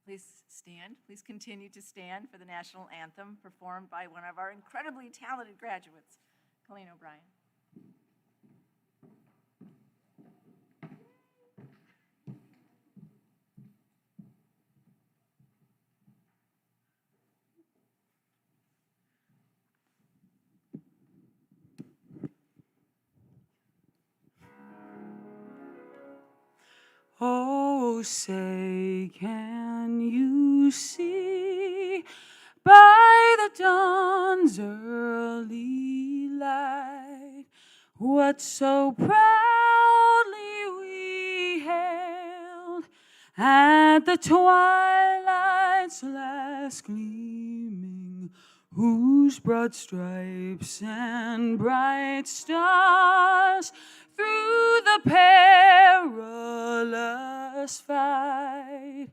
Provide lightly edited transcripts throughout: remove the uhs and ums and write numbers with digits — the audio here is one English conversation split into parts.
Please stand. Please continue to stand for the national anthem performed by one of our incredibly talented graduates, Colleen O'Brien. Oh, say, can you see by the dawn's early light what so proudly we hailed at the twilight's last gleaming, whose broad stripes and bright stars through the perilous fight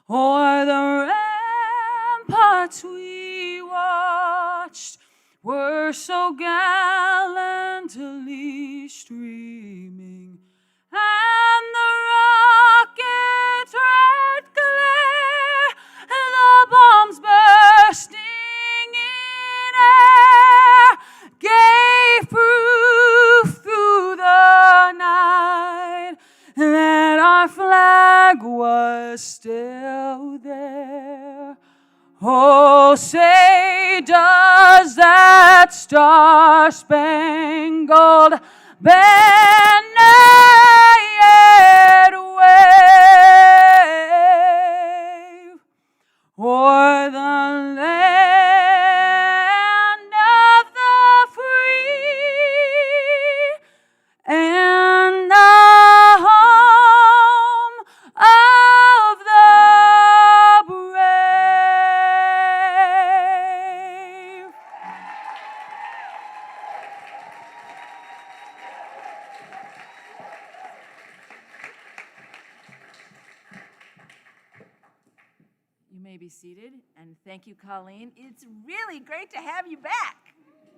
o'er the ramparts we watched were so gallantly streaming, and the rocket's red glare, the bombs bursting in air, gave proof through the night that our flag was still there. Oh, say, does that star-spangled banner yet wave o'er the land of the free and the home of the brave? seated, and thank you, Colleen. It's really great to have you back.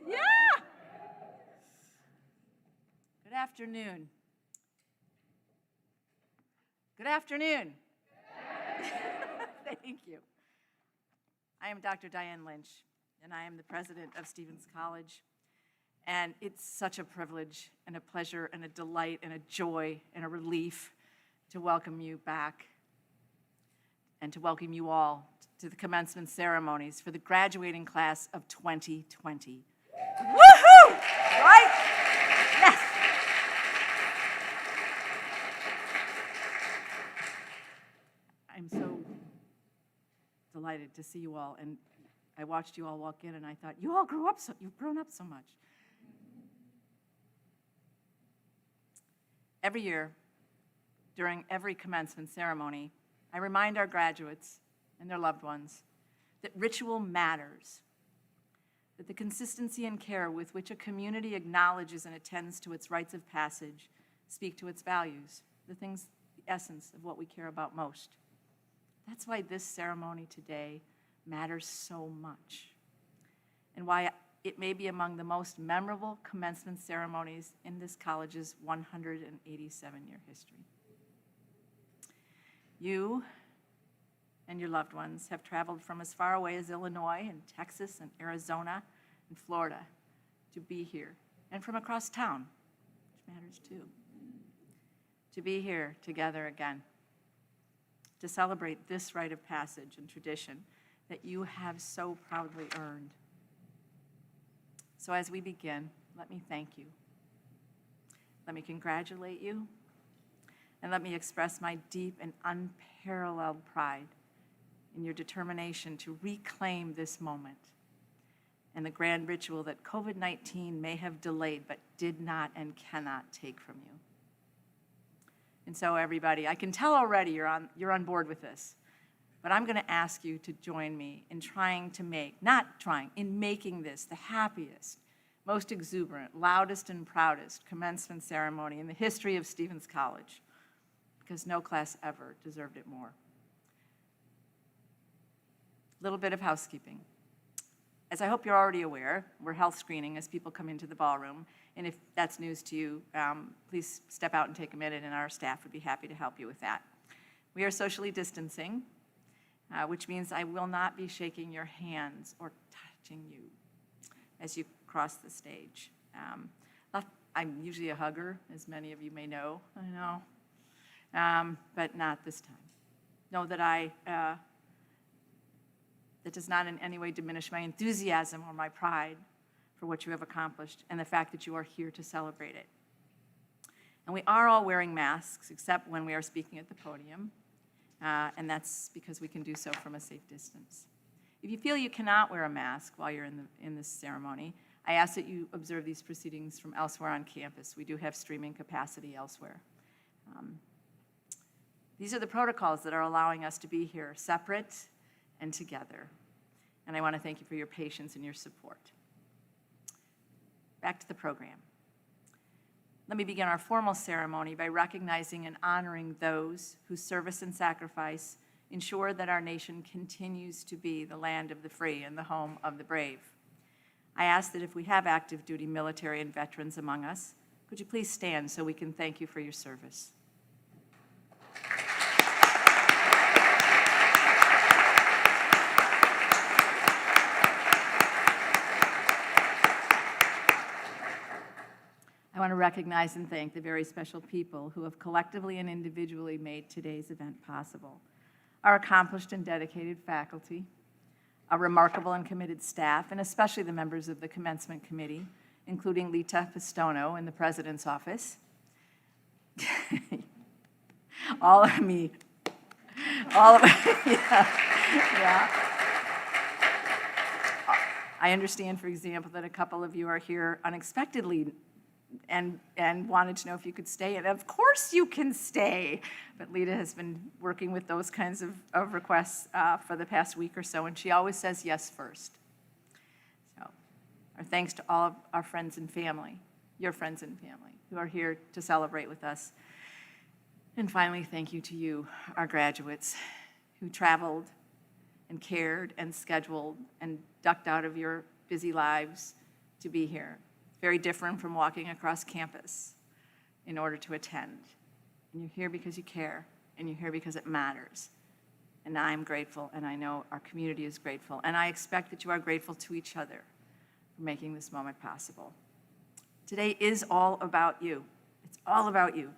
Yeah! Good afternoon. Good afternoon. Thank you. I am Dr. Diane Lynch, and I am the president of Stevens College. And it's such a privilege and a pleasure and a delight and a joy and a relief to welcome you back and to welcome you all to the commencement ceremonies for the graduating class of 2020. Woohoo! Right? Yes. I'm so delighted to see you all, and I watched you all walk in, and I thought, you've grown up so much. Every year, during every commencement ceremony, I remind our graduates and their loved ones that ritual matters, that the consistency and care with which a community acknowledges and attends to its rites of passage speak to its values, the essence of what we care about most. That's why this ceremony today matters so much, and why it may be among the most memorable commencement ceremonies in this college's 187-year history. You and your loved ones have traveled from as far away as Illinois and Texas and Arizona and Florida to be here, and from across town, which matters too, to be here together again, to celebrate this rite of passage and tradition that you have so proudly earned. So as we begin, let me thank you. Let me congratulate you, and let me express my deep and unparalleled pride in your determination to reclaim this moment and the grand ritual that COVID-19 may have delayed but did not and cannot take from you. And so everybody, I can tell already you're on board with this, but I'm going to ask you to join me in in making this the happiest, most exuberant, loudest, and proudest commencement ceremony in the history of Stevens College, because no class ever deserved it more. A little bit of housekeeping. As I hope you're already aware, we're health screening as people come into the ballroom, and if that's news to you, please step out and take a minute, and our staff would be happy to help you with that. We are socially distancing, which means I will not be shaking your hands or touching you as you cross the stage. I'm usually a hugger, as many of you may know, I know, but not this time. Know that that does not in any way diminish my enthusiasm or my pride for what you have accomplished and the fact that you are here to celebrate it. And we are all wearing masks, except when we are speaking at the podium, and that's because we can do so from a safe distance. If you feel you cannot wear a mask while you're in this ceremony, I ask that you observe these proceedings from elsewhere on campus. We do have streaming capacity elsewhere. These are the protocols that are allowing us to be here separate and together. And I want to thank you for your patience and your support. Back to the program. Let me begin our formal ceremony by recognizing and honoring those whose service and sacrifice ensure that our nation continues to be the land of the free and the home of the brave. I ask that if we have active duty military and veterans among us, could you please stand so we can thank you for your service? I want to recognize and thank the very special people who have collectively and individually made today's event possible. Our accomplished and dedicated faculty, our remarkable and committed staff, and especially the members of the commencement committee, including Lita Pistono in the president's office. All of yeah. I understand, for example, that a couple of you are here unexpectedly and wanted to know if you could stay. And of course you can stay. But Lita has been working with those kinds of requests for the past week or so, and she always says yes first. So our thanks to all of our friends and family, your friends and family, who are here to celebrate with us. And finally, thank you to you, our graduates, who traveled and cared and scheduled and ducked out of your busy lives to be here. Very different from walking across campus in order to attend. And you're here because you care, and you're here because it matters. And I'm grateful, and I know our community is grateful, and I expect that you are grateful to each other for making this moment possible. Today is all about you. It's all about you.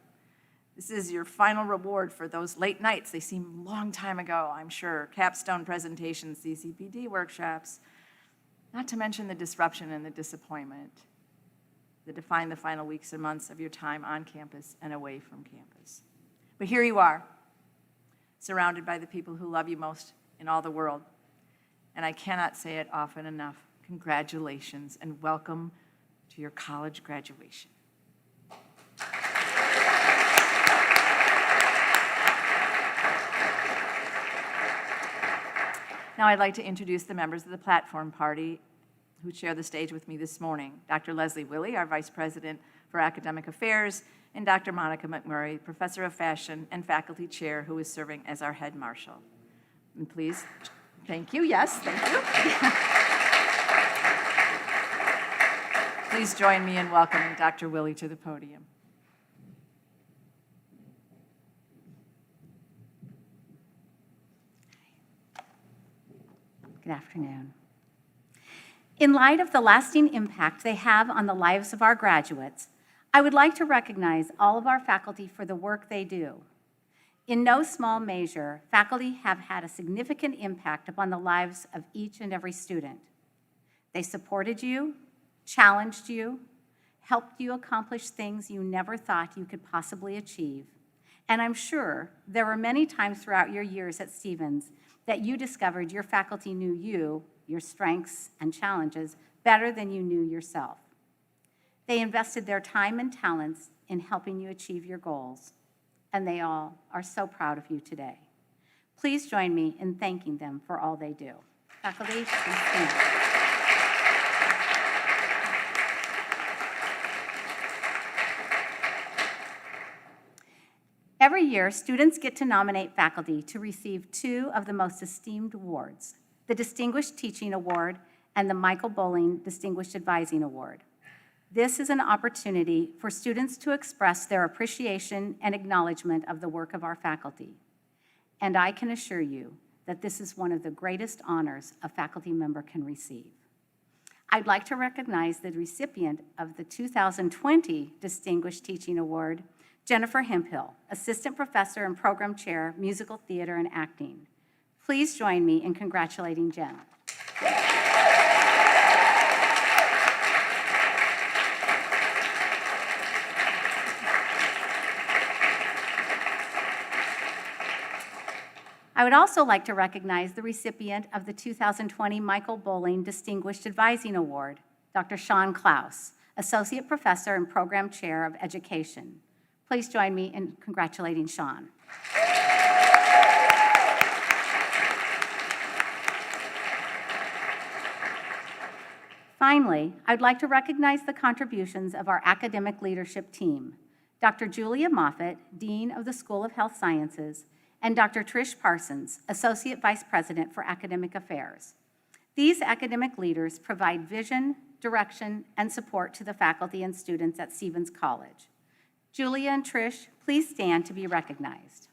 This is your final reward for those late nights. They seem a long time ago, I'm sure. Capstone presentations, CCPD workshops, not to mention the disruption and the disappointment that define the final weeks and months of your time on campus and away from campus. But here you are, surrounded by the people who love you most in all the world. And I cannot say it often enough. Congratulations and welcome to your college graduation. Now I'd like to introduce the members of the platform party who share the stage with me this morning. Dr. Leslie Willey, our Vice President for Academic Affairs, and Dr. Monica McMurray, Professor of Fashion and Faculty Chair, who is serving as our Head Marshal. And please, thank you, yes, thank you. Please join me in welcoming Dr. Willey to the podium. Good afternoon. In light of the lasting impact they have on the lives of our graduates, I would like to recognize all of our faculty for the work they do. In no small measure, faculty have had a significant impact upon the lives of each and every student. They supported you, challenged you, helped you accomplish things you never thought you could possibly achieve. And I'm sure there were many times throughout your years at Stevens that you discovered your faculty knew you, your strengths and challenges, better than you knew yourself. They invested their time and talents in helping you achieve your goals, and they all are so proud of you today. Please join me in thanking them for all they do. Faculty, please stand. Every year, students get to nominate faculty to receive two of the most esteemed awards, the Distinguished Teaching Award and the Michael Bowling Distinguished Advising Award. This is an opportunity for students to express their appreciation and acknowledgement of the work of our faculty. And I can assure you that this is one of the greatest honors a faculty member can receive. I'd like to recognize the recipient of the 2020 Distinguished Teaching Award, Jennifer Hemphill, Assistant Professor and Program Chair, Musical Theater and Acting. Please join me in congratulating Jen. I would also like to recognize the recipient of the 2020 Michael Bowling Distinguished Advising Award, Dr. Sean Klaus, Associate Professor and Program Chair of Education. Please join me in congratulating Sean. Finally, I'd like to recognize the contributions of our academic leadership team, Dr. Julia Moffett, Dean of the School of Health Sciences, and Dr. Trish Parsons, Associate Vice President for Academic Affairs. These academic leaders provide vision, direction, and support to the faculty and students at Stevens College. Julia and Trish, please stand to be recognized.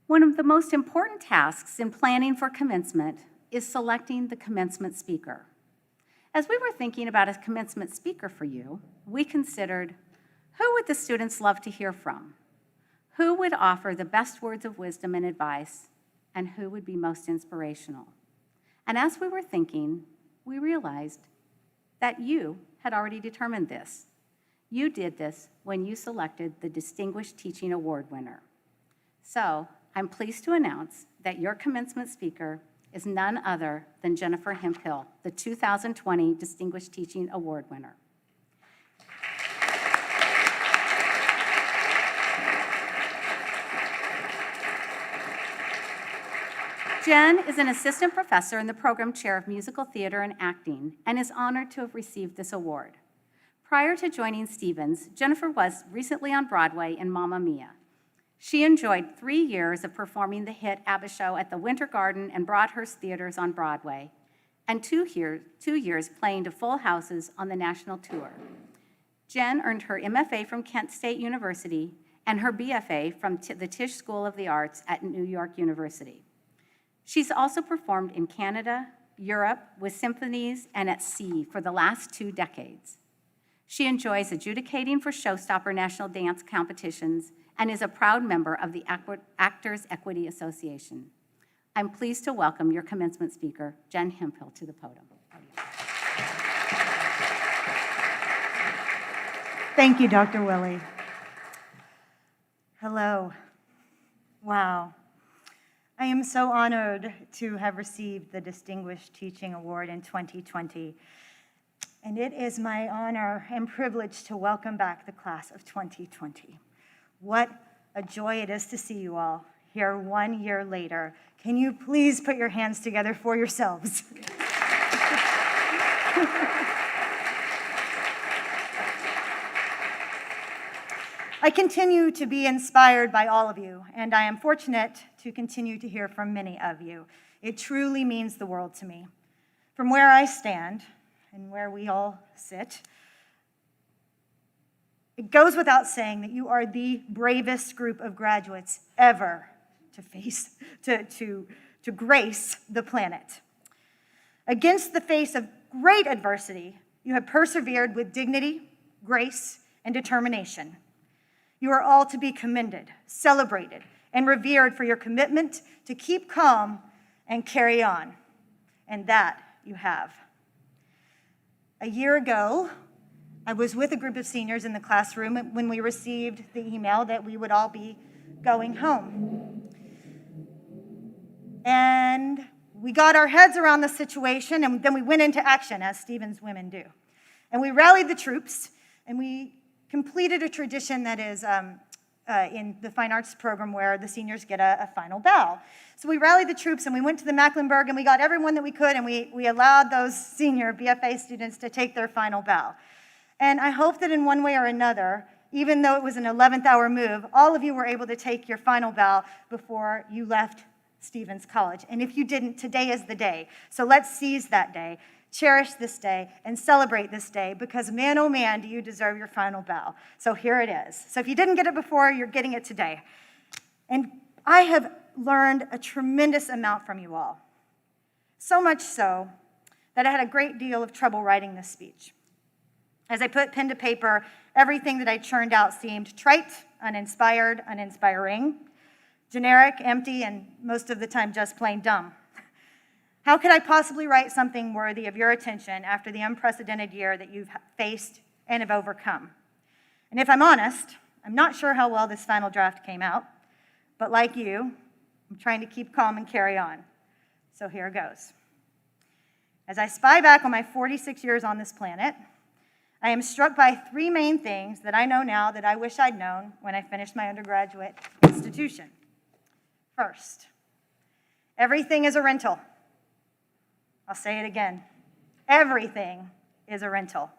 One of the most important tasks in planning for commencement is selecting the commencement speaker. As we were thinking about a commencement speaker for you, we considered, who would the students love to hear from? Who would offer the best words of wisdom and advice? And who would be most inspirational? And as we were thinking, we realized that you had already determined this. You did this when you selected the Distinguished Teaching Award winner. So I'm pleased to announce that your commencement speaker is none other than Jennifer Hemphill, the 2020 Distinguished Teaching Award winner. Jen is an assistant professor in the program chair of musical theater and acting and is honored to have received this award. Prior to joining Stevens, Jennifer was recently on Broadway in Mamma Mia. She enjoyed 3 years of performing the hit ABBA show at the Winter Garden and Broadhurst Theaters on Broadway, and 2 years playing to full houses on the national tour. Jen earned her MFA from Kent State University and her BFA from the Tisch School of the Arts at New York University. She's also performed in Canada, Europe, with symphonies, and at sea for the last 2 decades. She enjoys adjudicating for Showstopper National Dance competitions and is a proud member of the Actors Equity Association. I'm pleased to welcome your commencement speaker, Jen Hemphill, to the podium. Thank you, Dr. Willie. Hello. Wow. I am so honored to have received the Distinguished Teaching Award in 2020. And it is my honor and privilege to welcome back the class of 2020. What a joy it is to see you all here 1 year later. Can you please put your hands together for yourselves? I continue to be inspired by all of you, and I am fortunate to continue to hear from many of you. It truly means the world to me. From where I stand and where we all sit, it goes without saying that you are the bravest group of graduates ever to grace the planet. Against the face of great adversity, you have persevered with dignity, grace, and determination. You are all to be commended, celebrated, and revered for your commitment to keep calm and carry on. And that you have. A year ago, I was with a group of seniors in the classroom when we received the email that we would all be going home. And we got our heads around the situation, and then we went into action, as Stevens women do. And we rallied the troops, and we completed a tradition that is in the fine arts program where the seniors get a final bow. So we rallied the troops, and we went to the Mecklenburg, and we got everyone that we could, and we allowed those senior BFA students to take their final bow. And I hope that in one way or another, even though it was an 11th hour move, all of you were able to take your final bow before you left Stevens College. And if you didn't, today is the day. So let's seize that day, cherish this day, and celebrate this day, because man, oh man, do you deserve your final bow. So here it is. So if you didn't get it before, you're getting it today. And I have learned a tremendous amount from you all. So much so that I had a great deal of trouble writing this speech. As I put pen to paper, everything that I churned out seemed trite, uninspired, uninspiring, generic, empty, and most of the time just plain dumb. How could I possibly write something worthy of your attention after the unprecedented year that you've faced and have overcome? And if I'm honest, I'm not sure how well this final draft came out, but like you, I'm trying to keep calm and carry on. So here goes. As I spy back on my 46 years on this planet, I am struck by 3 main things that I know now that I wish I'd known when I finished my undergraduate institution. First, everything is a rental. I'll say it again. Everything is a rental.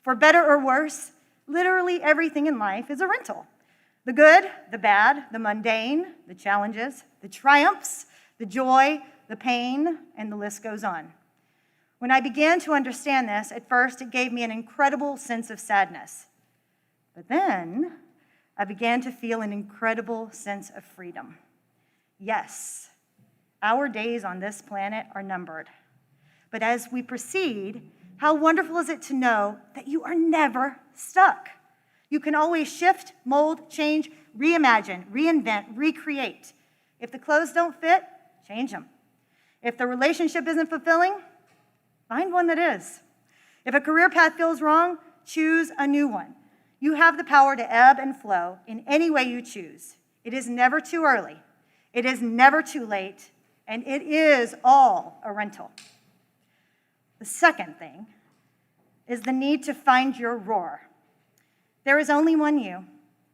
For better or worse, literally everything in life is a rental. The good, the bad, the mundane, the challenges, the triumphs, the joy, the pain, and the list goes on. When I began to understand this, at first it gave me an incredible sense of sadness. But then I began to feel an incredible sense of freedom. Yes, our days on this planet are numbered. But as we proceed, how wonderful is it to know that you are never stuck. You can always shift, mold, change, reimagine, reinvent, recreate. If the clothes don't fit, change them. If the relationship isn't fulfilling, find one that is. If a career path feels wrong, choose a new one. You have the power to ebb and flow in any way you choose. It is never too early. It is never too late. And it is all a rental. The second thing is the need to find your roar. There is only one you.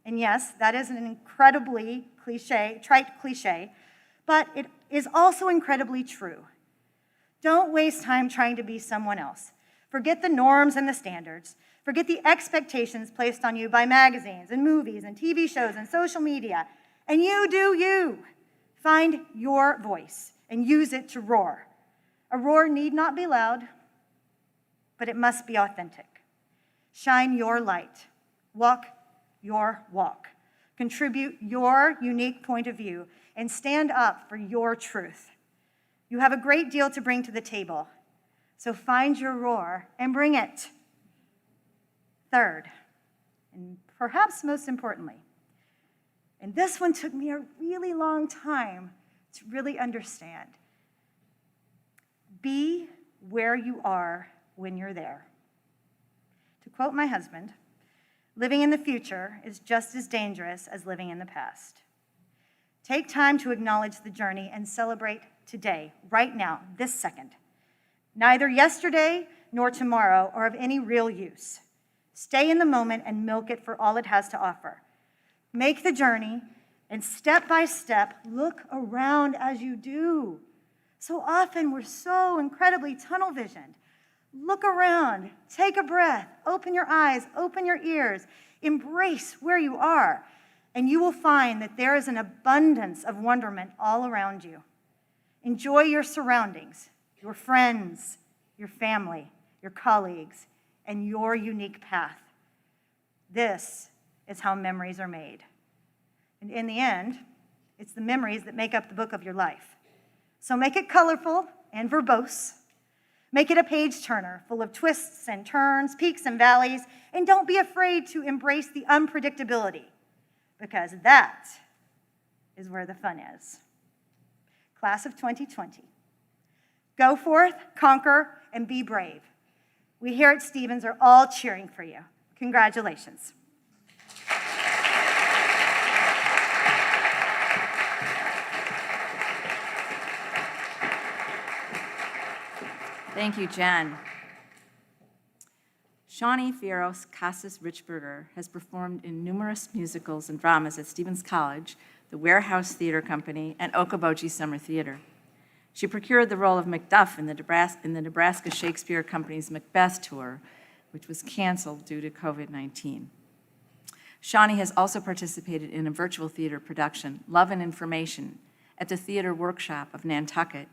And yes, that is an incredibly trite cliche, but it is also incredibly true. Don't waste time trying to be someone else. Forget the norms and the standards. Forget the expectations placed on you by magazines and movies and TV shows and social media, and you do you. Find your voice and use it to roar. A roar need not be loud, but it must be authentic. Shine your light. Walk your walk. Contribute your unique point of view and stand up for your truth. You have a great deal to bring to the table, so find your roar and bring it. Third, and perhaps most importantly, and this one took me a really long time to really understand, be where you are when you're there. To quote my husband, living in the future is just as dangerous as living in the past. Take time to acknowledge the journey and celebrate today, right now, this second. Neither yesterday nor tomorrow are of any real use. Stay in the moment and milk it for all it has to offer. Make the journey, and step by step, look around as you do. So often we're so incredibly tunnel visioned. Look around, take a breath, open your eyes, open your ears, embrace where you are, and you will find that there is an abundance of wonderment all around you. Enjoy your surroundings, your friends, your family, your colleagues, and your unique path. This is how memories are made. And in the end, it's the memories that make up the book of your life. So make it colorful and verbose. Make it a page turner full of twists and turns, peaks and valleys, and don't be afraid to embrace the unpredictability, because that is where the fun is. Class of 2020, go forth, conquer, and be brave. We here at Stevens are all cheering for you. Congratulations. Thank you, Jen. Shawnee Fieros Casas Richburger has performed in numerous musicals and dramas at Stevens College, the Warehouse Theater Company, and Okoboji Summer Theater. She procured the role of Macduff in the Nebraska Shakespeare Company's Macbeth tour, which was canceled due to COVID-19. Shawnee has also participated in a virtual theater production, Love and Information, at the Theater Workshop of Nantucket,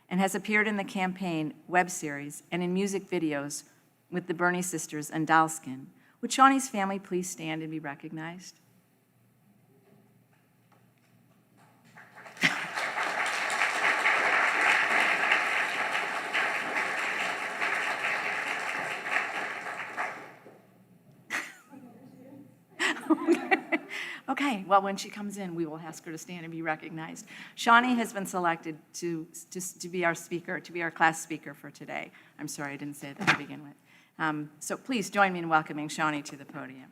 and has appeared in the campaign web series and in music videos with the Burney Sisters and Dollskin. Would Shawnee's family please stand and be recognized? Okay, well, when she comes in, we will ask her to stand and be recognized. Shawnee has been selected to be our speaker, to be our class speaker for today. I'm sorry, I didn't say that to begin with. So please join me in welcoming Shawnee to the podium.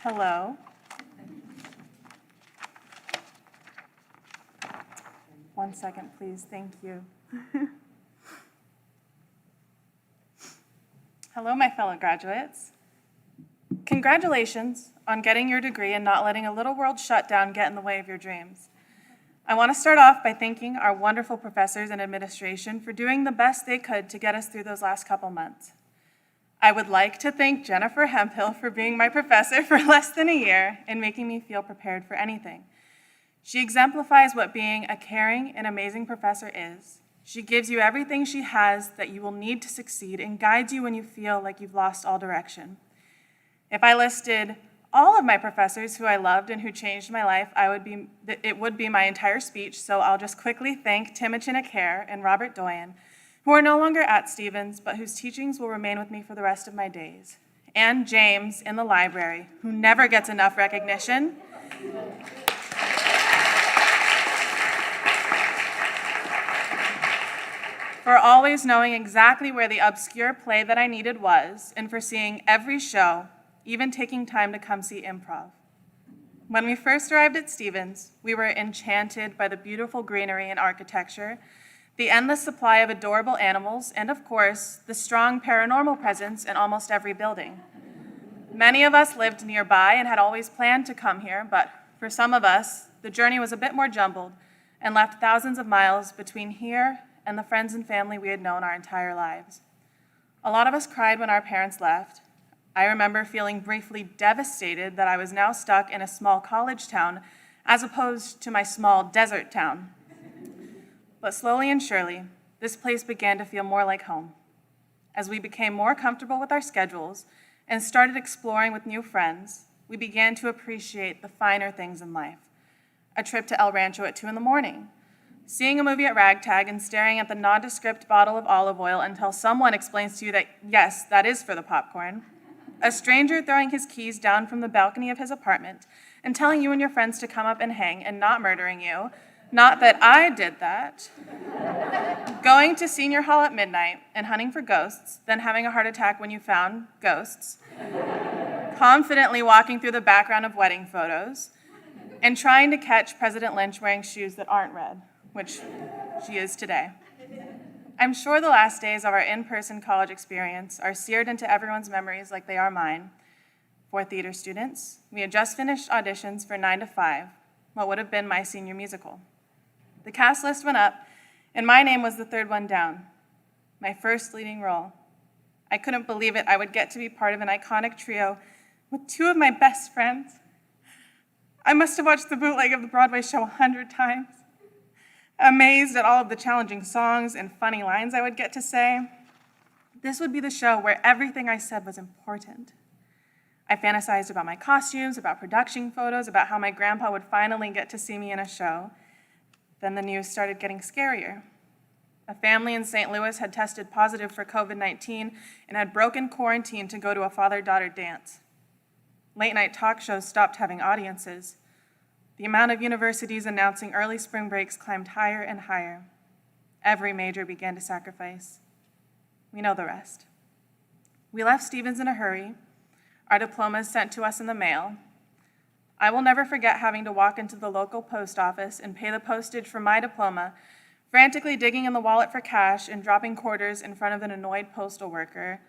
Hello. One second, please. Thank you. Hello, my fellow graduates. Congratulations on getting your degree and not letting a little world shutdown get in the way of your dreams. I want to start off by thanking our wonderful professors and administration for doing the best they could to get us through those last couple months. I would like to thank Jennifer Hemphill for being my professor for less than a year and making me feel prepared for anything. She exemplifies what being a caring and amazing professor is. She gives you everything she has that you will need to succeed and guides you when you feel like you've lost all direction. If I listed all of my professors who I loved and who changed my life, it would be my entire speech, so I'll just quickly thank Timothy Akare and Robert Doyen, who are no longer at Stevens, but whose teachings will remain with me for the rest of my days. And James in the library, who never gets enough recognition. For always knowing exactly where the obscure play that I needed was, and for seeing every show, even taking time to come see improv. When we first arrived at Stevens, we were enchanted by the beautiful greenery and architecture, the endless supply of adorable animals, and of course, the strong paranormal presence in almost every building. Many of us lived nearby and had always planned to come here, but for some of us, the journey was a bit more jumbled and left thousands of miles between here and the friends and family we had known our entire lives. A lot of us cried when our parents left. I remember feeling briefly devastated that I was now stuck in a small college town as opposed to my small desert town. But slowly and surely, this place began to feel more like home. As we became more comfortable with our schedules and started exploring with new friends, we began to appreciate the finer things in life. A trip to El Rancho at 2 a.m, seeing a movie at Ragtag and staring at the nondescript bottle of olive oil until someone explains to you that, yes, that is for the popcorn. A stranger throwing his keys down from the balcony of his apartment and telling you and your friends to come up and hang and not murdering you. Not that I did that. Going to senior hall at midnight and hunting for ghosts, then having a heart attack when you found ghosts. Confidently walking through the background of wedding photos and trying to catch President Lynch wearing shoes that aren't red, which she is today. I'm sure the last days of our in-person college experience are seared into everyone's memories like they are mine. For theater students, we had just finished auditions for 9 to 5, what would have been my senior musical. The cast list went up, and my name was the third one down, my first leading role. I couldn't believe it. I would get to be part of an iconic trio with two of my best friends. I must have watched the bootleg of the Broadway show 100 times, amazed at all of the challenging songs and funny lines I would get to say. This would be the show where everything I said was important. I fantasized about my costumes, about production photos, about how my grandpa would finally get to see me in a show. Then the news started getting scarier. A family in St. Louis had tested positive for COVID-19 and had broken quarantine to go to a father-daughter dance. Late-night talk shows stopped having audiences. The amount of universities announcing early spring breaks climbed higher and higher. Every major began to sacrifice. We know the rest. We left Stevens in a hurry, our diplomas sent to us in the mail. I will never forget having to walk into the local post office and pay the postage for my diploma, frantically digging in the wallet for cash and dropping quarters in front of an annoyed postal worker.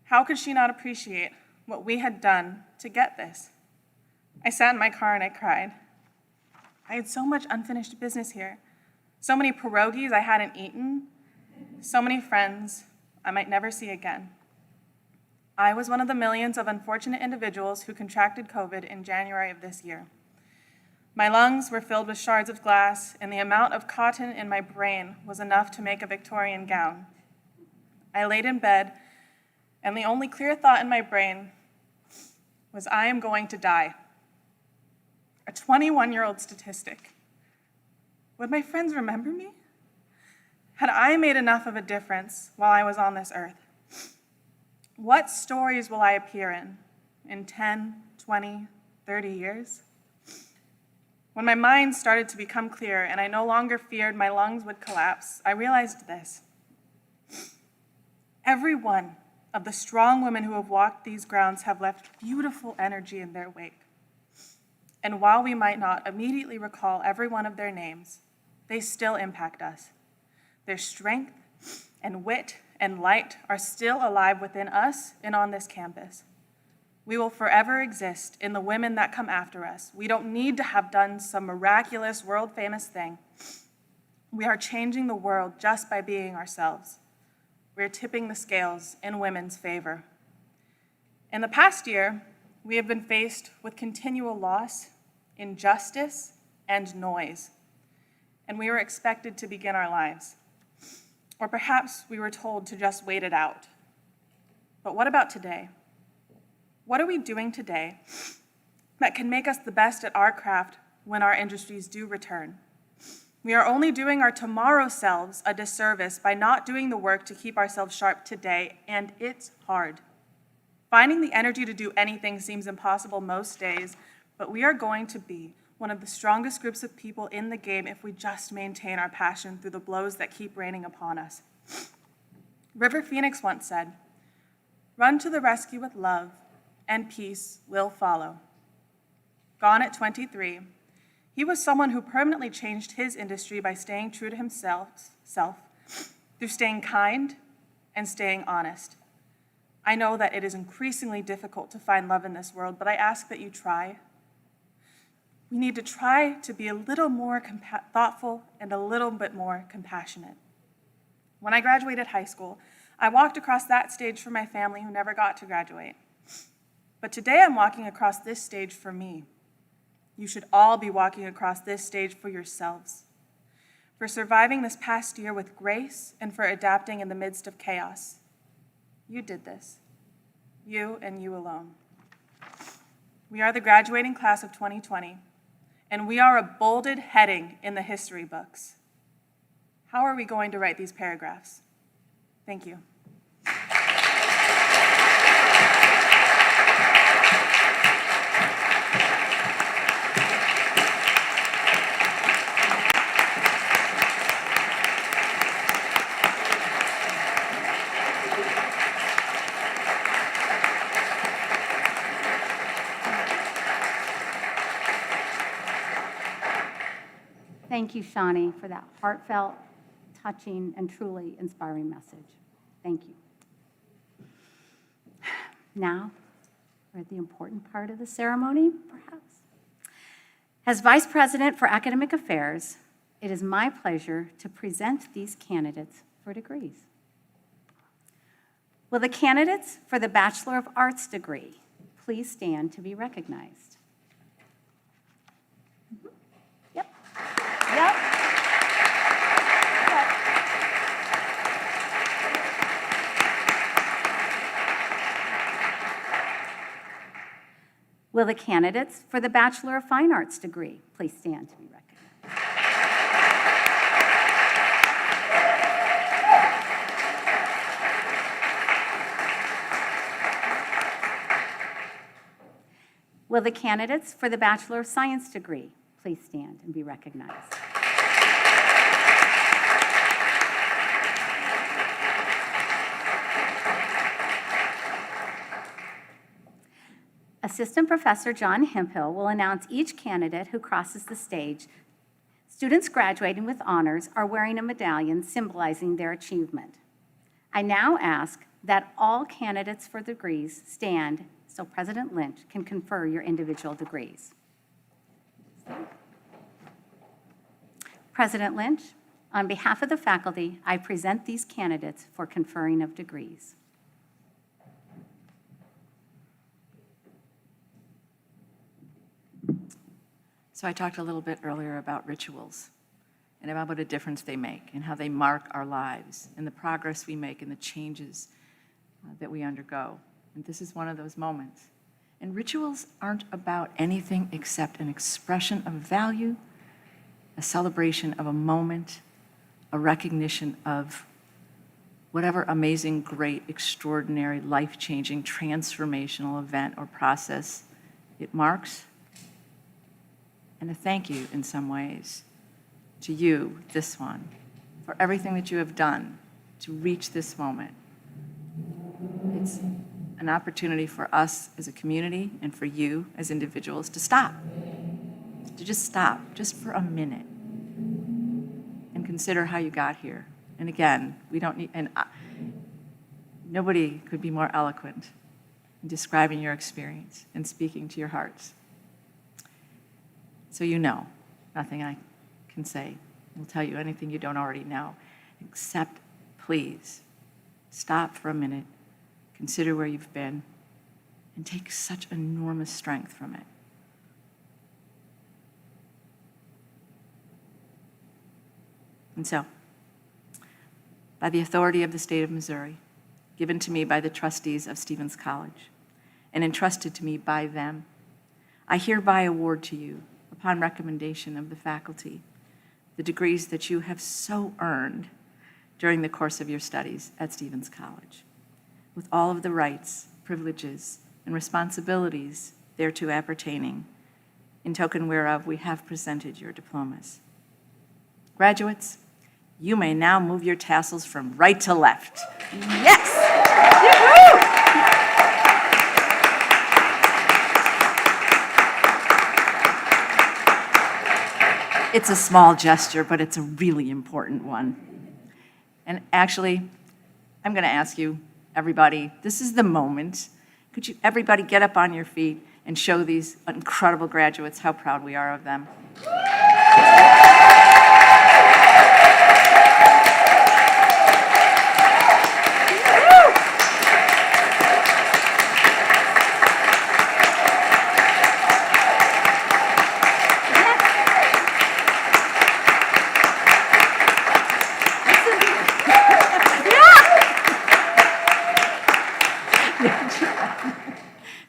How could she not appreciate what we had done to get this? I sat in my car and I cried. I had so much unfinished business here, so many pierogies I hadn't eaten, so many friends I might never see again. I was one of the millions of unfortunate individuals who contracted COVID in January of this year. My lungs were filled with shards of glass, and the amount of cotton in my brain was enough to make a Victorian gown. I laid in bed, and the only clear thought in my brain was, I am going to die. A 21-year-old statistic. Would my friends remember me? Had I made enough of a difference while I was on this earth? What stories will I appear in 10, 20, 30 years? When my mind started to become clear and I no longer feared my lungs would collapse, I realized this. Every one of the strong women who have walked these grounds have left beautiful energy in their wake. And while we might not immediately recall every one of their names, they still impact us. Their strength and wit and light are still alive within us and on this campus. We will forever exist in the women that come after us. We don't need to have done some miraculous, world-famous thing. We are changing the world just by being ourselves. We're tipping the scales in women's favor. In the past year, we have been faced with continual loss, injustice, and noise, and we were expected to begin our lives. Or perhaps we were told to just wait it out. But what about today? What are we doing today that can make us the best at our craft when our industries do return? We are only doing our tomorrow selves a disservice by not doing the work to keep ourselves sharp today, and it's hard. Finding the energy to do anything seems impossible most days, but we are going to be one of the strongest groups of people in the game if we just maintain our passion through the blows that keep raining upon us. River Phoenix once said, "Run to the rescue with love, and peace will follow." Gone at 23, He was someone who permanently changed his industry by staying true to himself through staying kind and staying honest. I know that it is increasingly difficult to find love in this world, but I ask that you try. We need to try to be a little more thoughtful and a little bit more compassionate. When I graduated high school, I walked across that stage for my family who never got to graduate. But today I'm walking across this stage for me. You should all be walking across this stage for yourselves, for surviving this past year with grace and for adapting in the midst of chaos. You did this. You and you alone. We are the graduating class of 2020, and we are a bolded heading in the history books. How are we going to write these paragraphs? Thank you. Thank you, Shawnee, for that heartfelt, touching, and truly inspiring message. Thank you. Now, we're at the important part of the ceremony, perhaps. As Vice President for Academic Affairs, it is my pleasure to present these candidates for degrees. Will the candidates for the Bachelor of Arts degree please stand to be recognized? Yep. Yep. Will the candidates for the Bachelor of Fine Arts degree please stand to be recognized? Will the candidates for the Bachelor of Science degree please stand and be recognized? Assistant Professor John Hemphill will announce each candidate who crosses the stage. Students graduating with honors are wearing a medallion symbolizing their achievement. I now ask that all candidates for degrees stand so President Lynch can confer your individual degrees. President Lynch, on behalf of the faculty, I present these candidates for conferring of degrees. So I talked a little bit earlier about rituals and about what a difference they make and how they mark our lives and the progress we make and the changes that we undergo. And this is one of those moments. And rituals aren't about anything except an expression of value, a celebration of a moment, a recognition of whatever amazing, great, extraordinary, life-changing, transformational event or process it marks. And a thank you in some ways to you, this one, for everything that you have done to reach this moment. It's an opportunity for us as a community and for you as individuals to stop, to just stop, just for a minute, and consider how you got here. And again, we don't need, nobody could be more eloquent in describing your experience and speaking to your hearts. So you know, nothing I can say will tell you anything you don't already know, except please stop for a minute, consider where you've been, and take such enormous strength from it. And so, by the authority of the state of Missouri, given to me by the trustees of Stevens College, and entrusted to me by them, I hereby award to you, upon recommendation of the faculty, the degrees that you have so earned during the course of your studies at Stevens College, with all of the rights, privileges, and responsibilities thereto appertaining, in token whereof we have presented your diplomas. Graduates, you may now move your tassels from right to left. Yes! Yoo-hoo! It's a small gesture, but it's a really important one. And actually, I'm going to ask you, everybody, this is the moment. Could you, everybody, get up on your feet and show these incredible graduates how proud we are of them?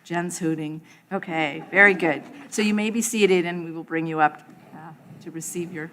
Jen's hooting. Okay, very good. So you may be seated, and we will bring you up to receive your.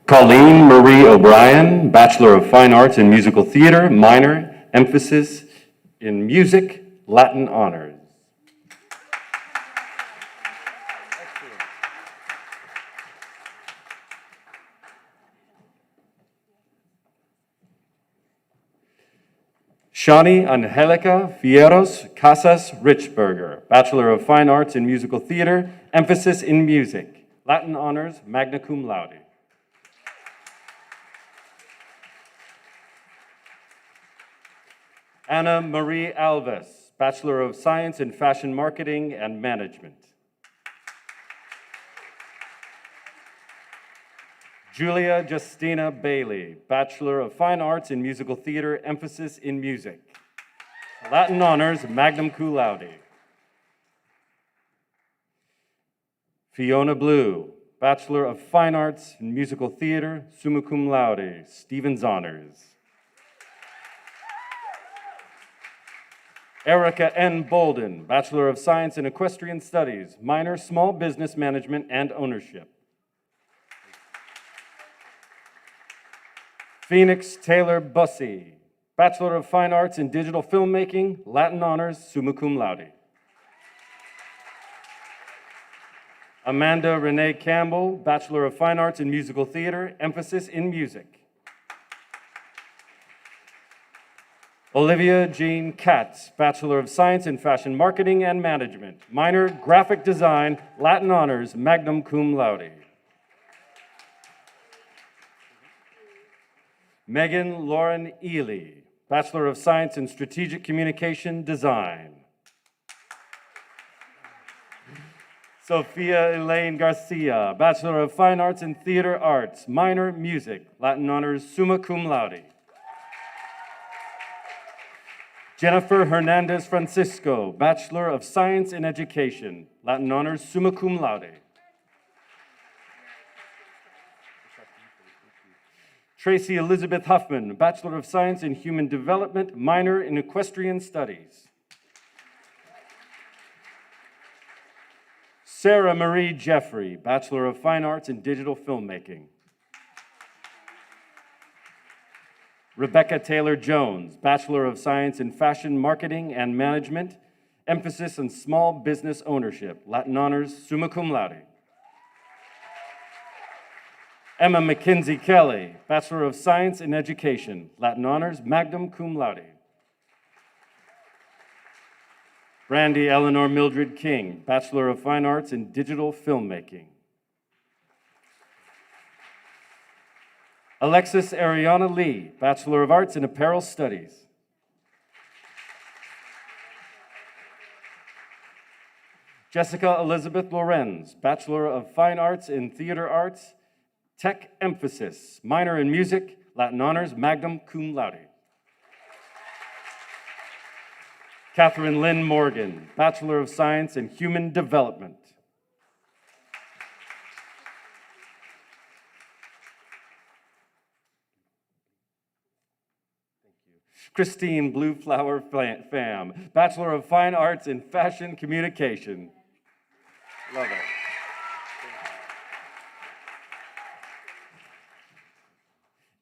Colleen Marie O'Brien, Bachelor of Fine Arts in Musical Theater, minor, emphasis in music, Latin honors. Shani Angelica Fierros Casas Richberger, Bachelor of Fine Arts in Musical Theater, emphasis in music, Latin honors, magna cum laude. Anna Marie Alves, Bachelor of Science in Fashion Marketing and Management. Julia Justina Bailey, Bachelor of Fine Arts in Musical Theater, emphasis in music. Latin honors, magna cum laude. Fiona Blue, Bachelor of Fine Arts in Musical Theater, summa cum laude, Stevens honors. Erica N. Bolden, Bachelor of Science in Equestrian Studies, minor, Small Business Management and Ownership. Phoenix Taylor Bussey, Bachelor of Fine Arts in Digital Filmmaking, Latin honors, summa cum laude. Amanda Renee Campbell, Bachelor of Fine Arts in Musical Theater, emphasis in music. Olivia Jean Katz, Bachelor of Science in Fashion Marketing and Management, minor, Graphic Design, Latin honors, magna cum laude. Megan Lauren Ely, Bachelor of Science in Strategic Communication Design. Sophia Elaine Garcia, Bachelor of Fine Arts in Theater Arts, minor, Music, Latin honors, summa cum laude. Jennifer Hernandez Francisco, Bachelor of Science in Education, Latin honors, summa cum laude. Tracy Elizabeth Huffman, Bachelor of Science in Human Development, minor in Equestrian Studies. Sarah Marie Jeffrey, Bachelor of Fine Arts in Digital Filmmaking. Rebecca Taylor Jones, Bachelor of Science in Fashion Marketing and Management, emphasis on small business ownership, Latin honors, summa cum laude. Emma McKinsey Kelly, Bachelor of Science in Education, Latin honors, magna cum laude. Brandy Eleanor Mildred King, Bachelor of Fine Arts in Digital Filmmaking. Alexis Ariana Lee, Bachelor of Arts in Apparel Studies. Jessica Elizabeth Lorenz, Bachelor of Fine Arts in Theater Arts, Tech Emphasis, minor in Music, Latin Honors, Magna Cum Laude. Catherine Lynn Morgan, Bachelor of Science in Human Development. Christine Blueflower Pham, Bachelor of Fine Arts in Fashion Communication. Love it.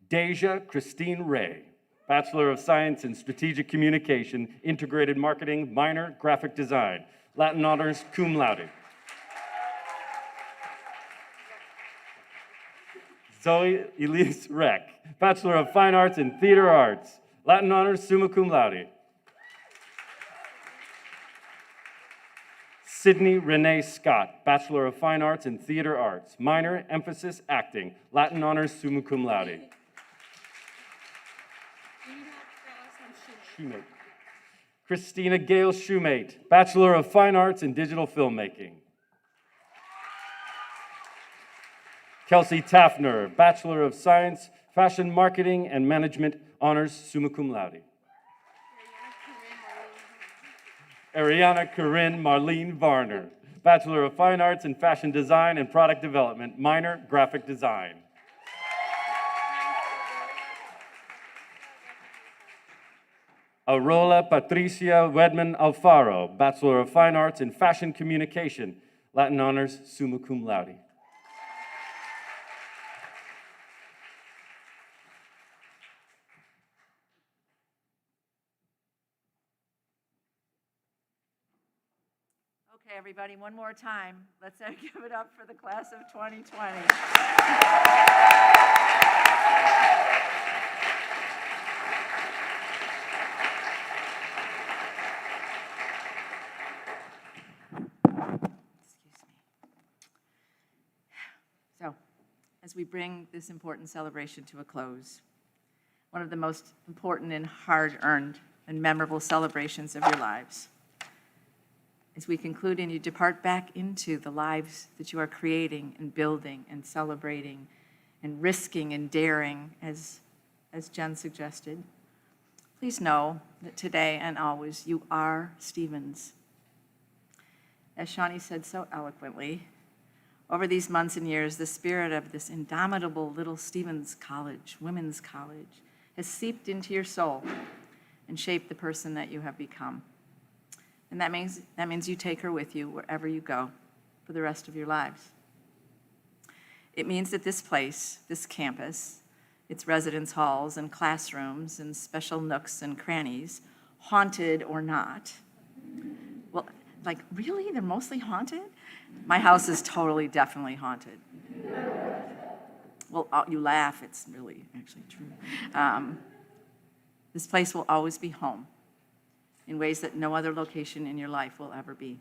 Deja Christine Ray, Bachelor of Science in Strategic Communication, Integrated Marketing, minor Graphic Design, Latin Honors, Cum Laude. Zoe Elise Reck, Bachelor of Fine Arts in Theater Arts, Latin Honors, Summa Cum Laude. Sydney Renee Scott, Bachelor of Fine Arts in Theater Arts, minor emphasis acting, Latin Honors, Summa Cum Laude. Shoemate. Christina Gale Shoemate, Bachelor of Fine Arts in Digital Filmmaking. Kelsey Taffner, Bachelor of Science, Fashion Marketing and Management, Honors, Summa Cum Laude. Ariana Corinne Marlene Varner, Bachelor of Fine Arts in Fashion Design and Product Development, minor Graphic Design. Arola Patricia Wedman Alfaro, Bachelor of Fine Arts in Fashion Communication, Latin Honors, Summa Cum Laude. Okay, everybody, one more time. Let's give it up for the class of 2020. Excuse me. So, as we bring this important celebration to a close, one of the most important and hard-earned and memorable celebrations of your lives, as we conclude and you depart back into the lives that you are creating and building and celebrating and risking and daring, as Jen suggested, please know that today and always you are Stevens. As Shawnee said so eloquently, over these months and years, the spirit of this indomitable little Stevens College, women's college, has seeped into your soul and shaped the person that you have become. And that means you take her with you wherever you go for the rest of your lives. It means that this place, this campus, its residence halls and classrooms and special nooks and crannies, haunted or not. Well, like, really? They're mostly haunted? My house is totally, definitely haunted. Well, you laugh, it's really actually true. This place will always be home in ways that no other location in your life will ever be.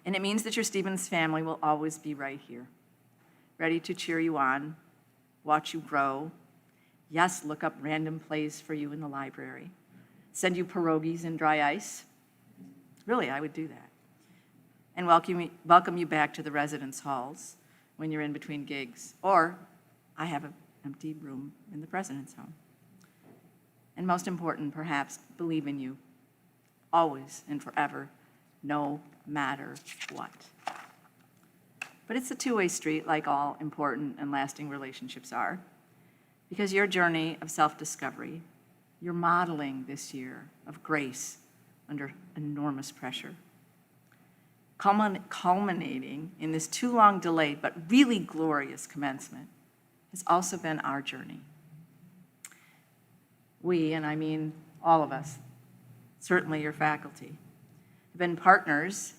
And it means that your Stevens family will always be right here, ready to cheer you on, watch you grow, yes, look up random plays for you in the library, send you pierogies and dry ice. Really, I would do that. And welcome you back to the residence halls when you're in between gigs. Or I have an empty room in the president's home. And most important, perhaps, believe in you, always and forever, no matter what. But it's a two-way street, like all important and lasting relationships are, because your journey of self-discovery, your modeling this year of grace under enormous pressure, culminating in this too long delayed but really glorious commencement, has also been our journey. We, and I mean all of us, certainly your faculty, have been partners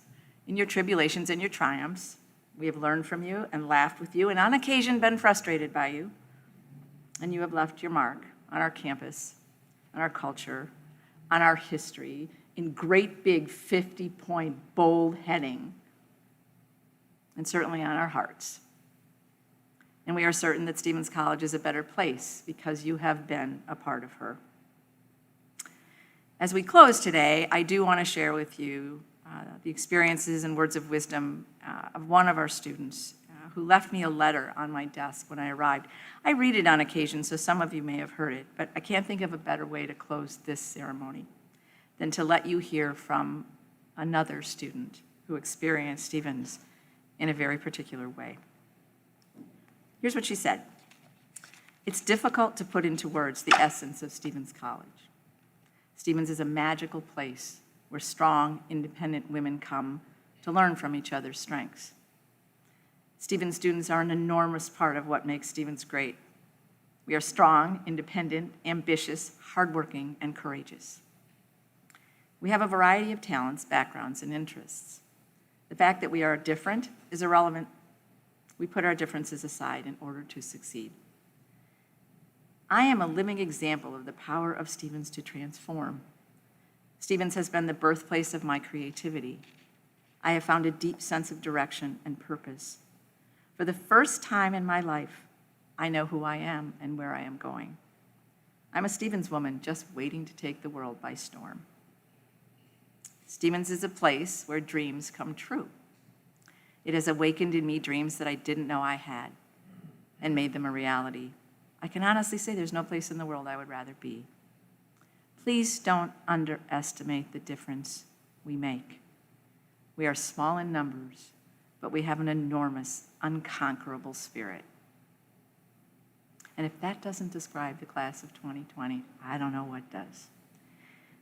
in your tribulations and your triumphs. We have learned from you and laughed with you and on occasion been frustrated by you. And you have left your mark on our campus, on our culture, on our history, in great big 50-point bold heading, and certainly on our hearts. And we are certain that Stevens College is a better place because you have been a part of her. As we close today, I do want to share with you the experiences and words of wisdom of one of our students who left me a letter on my desk when I arrived. I read it on occasion, so some of you may have heard it, but I can't think of a better way to close this ceremony than to let you hear from another student who experienced Stevens in a very particular way. Here's what she said. It's difficult to put into words the essence of Stevens College. Stevens is a magical place where strong, independent women come to learn from each other's strengths. Stevens students are an enormous part of what makes Stevens great. We are strong, independent, ambitious, hardworking, and courageous. We have a variety of talents, backgrounds, and interests. The fact that we are different is irrelevant. We put our differences aside in order to succeed. I am a living example of the power of Stevens to transform. Stevens has been the birthplace of my creativity. I have found a deep sense of direction and purpose. For the first time in my life, I know who I am and where I am going. I'm a Stevens woman just waiting to take the world by storm. Stevens is a place where dreams come true. It has awakened in me dreams that I didn't know I had and made them a reality. I can honestly say there's no place in the world I would rather be. Please don't underestimate the difference we make. We are small in numbers, but we have an enormous, unconquerable spirit. And if that doesn't describe the class of 2020, I don't know what does.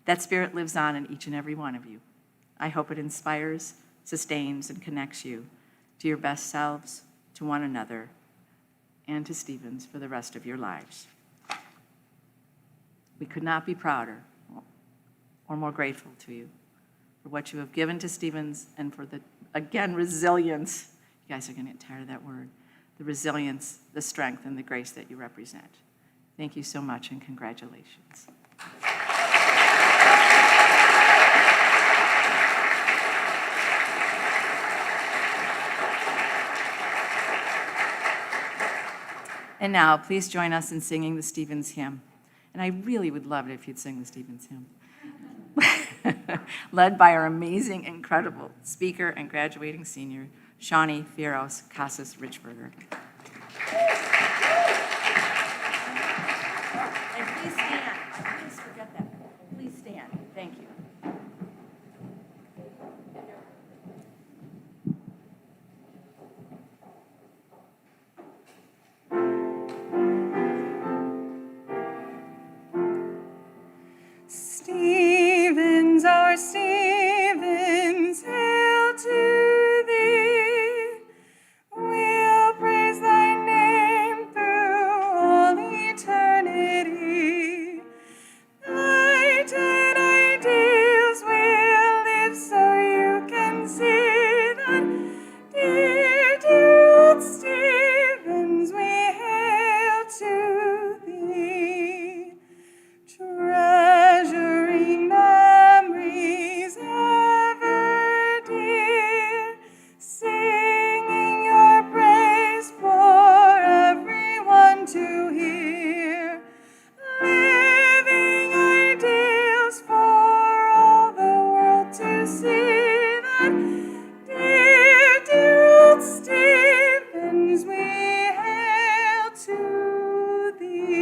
That spirit lives on in each and every one of you. I hope it inspires, sustains, and connects you to your best selves, to one another, and to Stevens for the rest of your lives. We could not be prouder or more grateful to you for what you have given to Stevens and for the, again, resilience. You guys are going to get tired of that word. The resilience, the strength, and the grace that you represent. Thank you so much, and congratulations. And now, please join us in singing the Stevens hymn. And I really would love it if you'd sing the Stevens hymn. Led by our amazing, incredible speaker and graduating senior, Shawnee Fieros Casas Richberger. And please stand. Please forget that. Please stand. Thank you. Stevens, our Stevens, hail to thee. We'll praise thy name through all eternity. Light and ideals will live so you can see that dear, dear old Stevens, we hail to thee. Treasuring memories ever dear, singing your praise for everyone to hear, living ideals for all the world to see that dear, dear old Stevens, we hail to thee.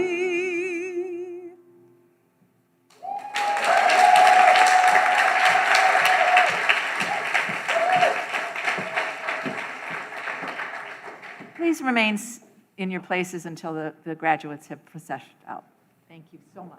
Please remain in your places until the graduates have processioned out. Thank you so much.